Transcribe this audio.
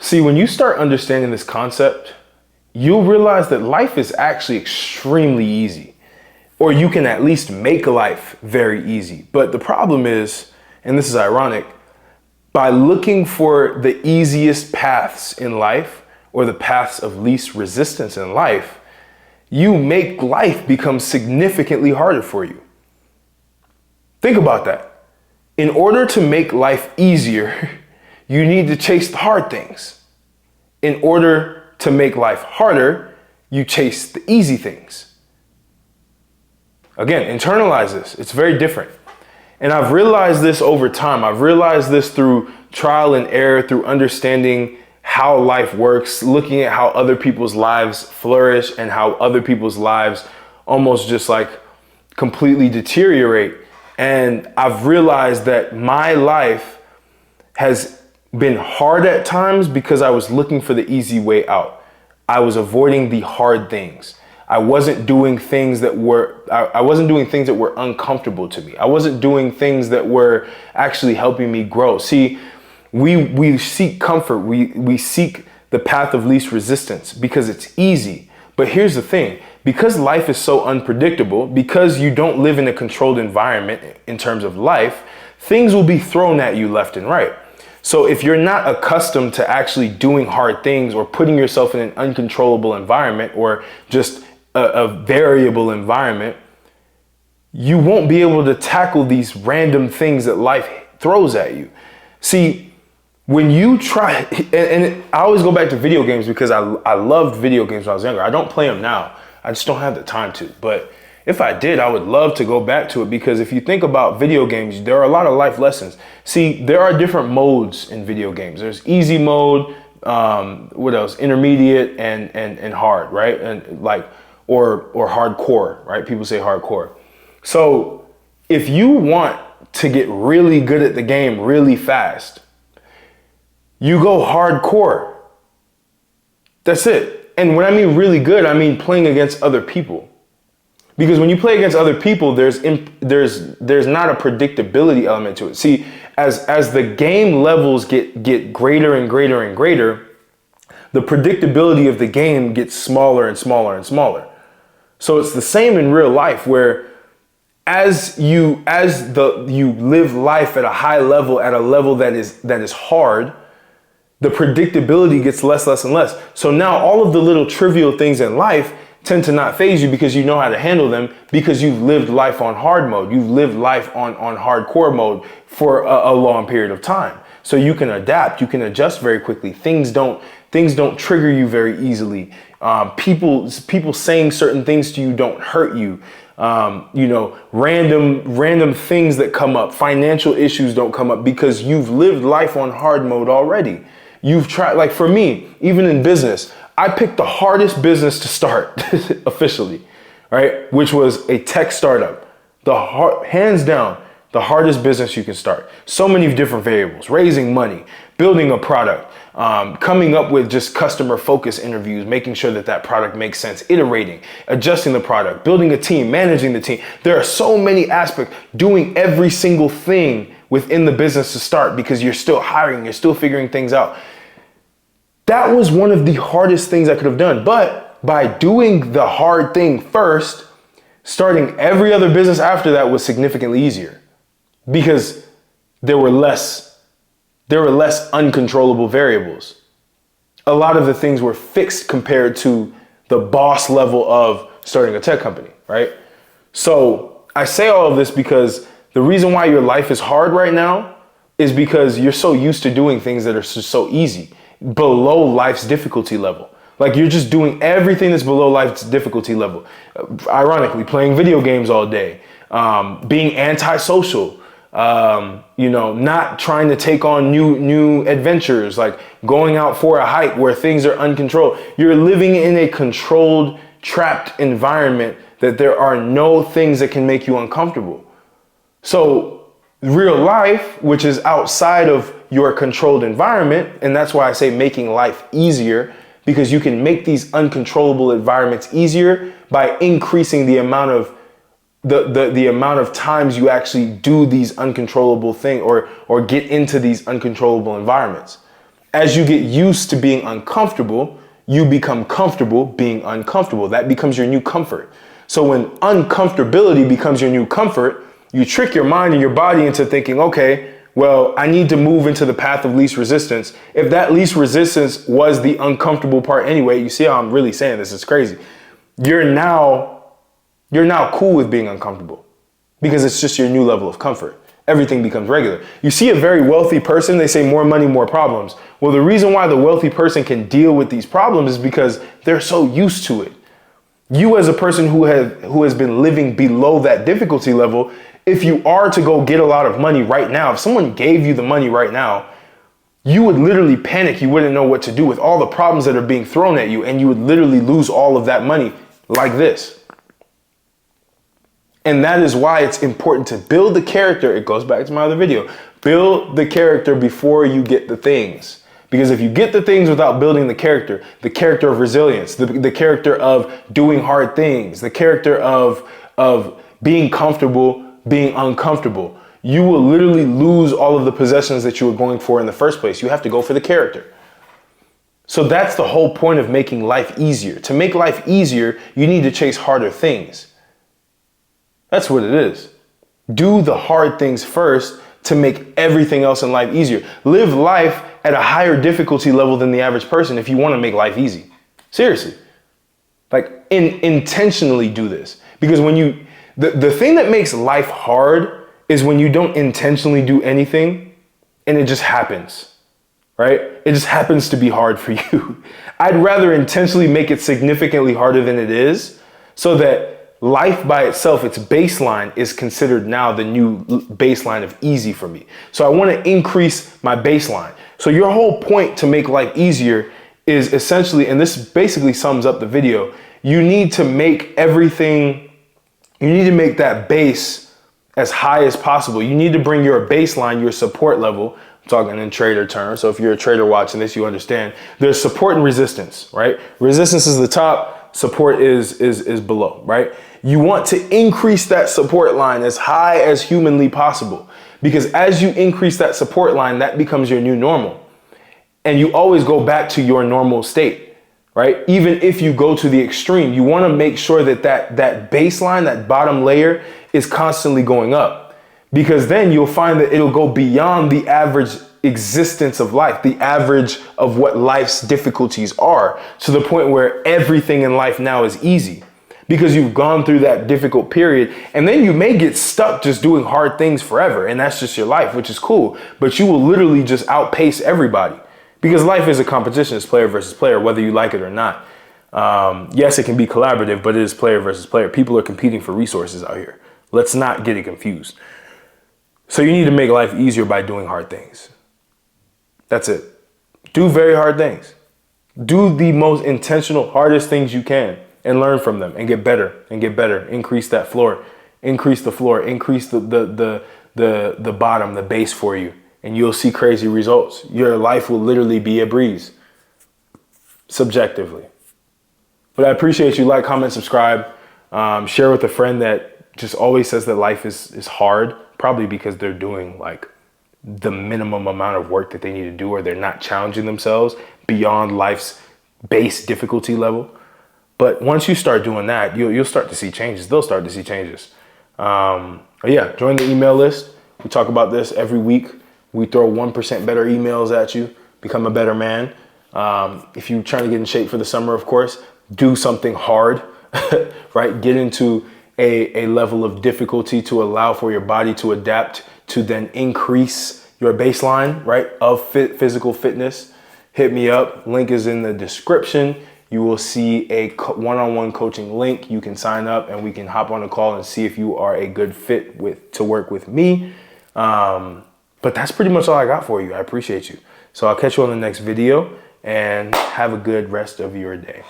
See, when you start understanding this concept, you'll realize that life is actually extremely easy, or you can at least make life very easy. But the problem is, and this is ironic, by looking for the easiest paths in life or the paths of least resistance in life, you make life become significantly harder for you. Think about that. In order to make life easier, you need to chase the hard things. In order to make life harder, you chase the easy things. Again, internalize this. It's very different. And I've realized this over time. I've realized this through trial and error, through understanding how life works, looking at how other people's lives flourish and how other people's lives almost just like completely deteriorate. And I've realized that my life has been hard at times because I was looking for the easy way out. I was avoiding the hard things. I wasn't doing things that were uncomfortable to me. I wasn't doing things that were actually helping me grow. See, we seek comfort. We seek the path of least resistance because it's easy. But here's the thing, because life is so unpredictable, because you don't live in a controlled environment in terms of life, things will be thrown at you left and right. So if you're not accustomed to actually doing hard things or putting yourself in an uncontrollable environment or just a variable environment, you won't be able to tackle these random things that life throws at you. See, when you try, and I always go back to video games because I loved video games when I was younger. I don't play them now. I just don't have the time to. But if I did, I would love to go back to it because if you think about video games, there are a lot of life lessons. See, there are different modes in video games. There's easy mode, what else? Intermediate and hard, right? And like, or hardcore, right? People say hardcore. So if you want to get really good at the game really fast, you go hardcore. That's it. And when I mean really good, I mean playing against other people. Because when you play against other people, there's not a predictability element to it. See, as the game levels get greater and greater and greater, the predictability of the game gets smaller and smaller and smaller. So it's the same in real life where as you live life at a high level, at a level that is hard, the predictability gets less and less. So now all of the little trivial things in life tend to not faze you because you know how to handle them because you've lived life on hard mode. You've lived life on hardcore mode for a long period of time. So you can adapt, you can adjust very quickly. Things don't trigger you very easily. People saying certain things to you don't hurt you. Random things that come up, financial issues don't come up because you've lived life on hard mode already. You've tried, like for me, even in business, I picked the hardest business to start officially, right? Which was a tech startup. Hands down, the hardest business you can start. So many different variables, raising money, building a product, coming up with just customer focus interviews, making sure that product makes sense, iterating, adjusting the product, building a team, managing the team. There are so many aspects, doing every single thing within the business to start because you're still hiring, you're still figuring things out. That was one of the hardest things I could have done. But by doing the hard thing first, starting every other business after that was significantly easier because there were less uncontrollable variables. A lot of the things were fixed compared to the boss level of starting a tech company, right? So I say all of this because the reason why your life is hard right now is because you're so used to doing things that are so easy, below life's difficulty level. Like you're just doing everything that's below life's difficulty level. Ironically, playing video games all day, being antisocial, not trying to take on new adventures, like going out for a hike where things are uncontrolled. You're living in a controlled, trapped environment that there are no things that can make you uncomfortable. So real life, which is outside of your controlled environment, and that's why I say making life easier, because you can make these uncontrollable environments easier by increasing the amount of the amount of times you actually do these uncontrollable things or get into these uncontrollable environments. As you get used to being uncomfortable, you become comfortable being uncomfortable. That becomes your new comfort. So when uncomfortability becomes your new comfort, you trick your mind and your body into thinking, okay, well, I need to move into the path of least resistance. If that least resistance was the uncomfortable part anyway, you see how I'm really saying this, it's crazy. You're now cool with being uncomfortable because it's just your new level of comfort. Everything becomes regular. You see a very wealthy person, they say more money, more problems. Well, the reason why the wealthy person can deal with these problems is because they're so used to it. You as a person who has been living below that difficulty level, if you are to go get a lot of money right now, if someone gave you the money right now, you would literally panic. You wouldn't know what to do with all the problems that are being thrown at you, and you would literally lose all of that money like this. And that is why it's important to build the character. It goes back to my other video. Build the character before you get the things. Because if you get the things without building the character of resilience, the character of doing hard things, the character of being comfortable, being uncomfortable, you will literally lose all of the possessions that you were going for in the first place. You have to go for the character. So that's the whole point of making life easier. To make life easier, you need to chase harder things. That's what it is. Do the hard things first to make everything else in life easier. Live life at a higher difficulty level than the average person if you want to make life easy. Seriously. Like intentionally do this. Because when the thing that makes life hard is when you don't intentionally do anything and it just happens, right? It just happens to be hard for you. I'd rather intentionally make it significantly harder than it is so that life by itself, its baseline, is considered now the new baseline of easy for me. So I want to increase my baseline. So your whole point to make life easier is essentially, and this basically sums up the video, you need to make everything, you need to make that base as high as possible. You need to bring your baseline, your support level, I'm talking in trader terms. So if you're a trader watching this, you understand there's support and resistance, right? Resistance is the top, support is below, right? You want to increase that support line as high as humanly possible, because as you increase that support line, that becomes your new normal. And you always go back to your normal state, right? Even if you go to the extreme, you want to make sure that that baseline, that bottom layer, is constantly going up, because then you'll find that it'll go beyond the average existence of life, the average of what life's difficulties are, to the point where everything in life now is easy because you've gone through that difficult period. And then you may get stuck just doing hard things forever, and that's just your life, which is cool, but you will literally just outpace everybody because life is a competition. It's player versus player, whether you like it or not. Yes, it can be collaborative, but it is player versus player. People are competing for resources out here. Let's not get it confused. So you need to make life easier by doing hard things. That's it. Do very hard things. Do the most intentional, hardest things you can and learn from them and get better and get better. Increase that floor. Increase the floor. Increase the bottom, the base for you. And you'll see crazy results. Your life will literally be a breeze. Subjectively. But I appreciate you. Like, comment, subscribe. Share with a friend that just always says that life is hard. Probably because they're doing like the minimum amount of work that they need to do, or they're not challenging themselves beyond life's base difficulty level. But once you start doing that, you'll start to see changes. They'll start to see changes. Yeah, join the email list. We talk about this every week. We throw 1% better emails at you. Become a better man. If you're trying to get in shape for the summer, of course, do something hard, right? Get into a level of difficulty to allow for your body to adapt, to then increase your baseline, right, of physical fitness. Hit me up. Link is in the description. You will see a one-on-one coaching link. You can sign up and we can hop on a call and see if you are a good fit to work with me. But that's pretty much all I got for you. I appreciate you. So I'll catch you on the next video and have a good rest of your day.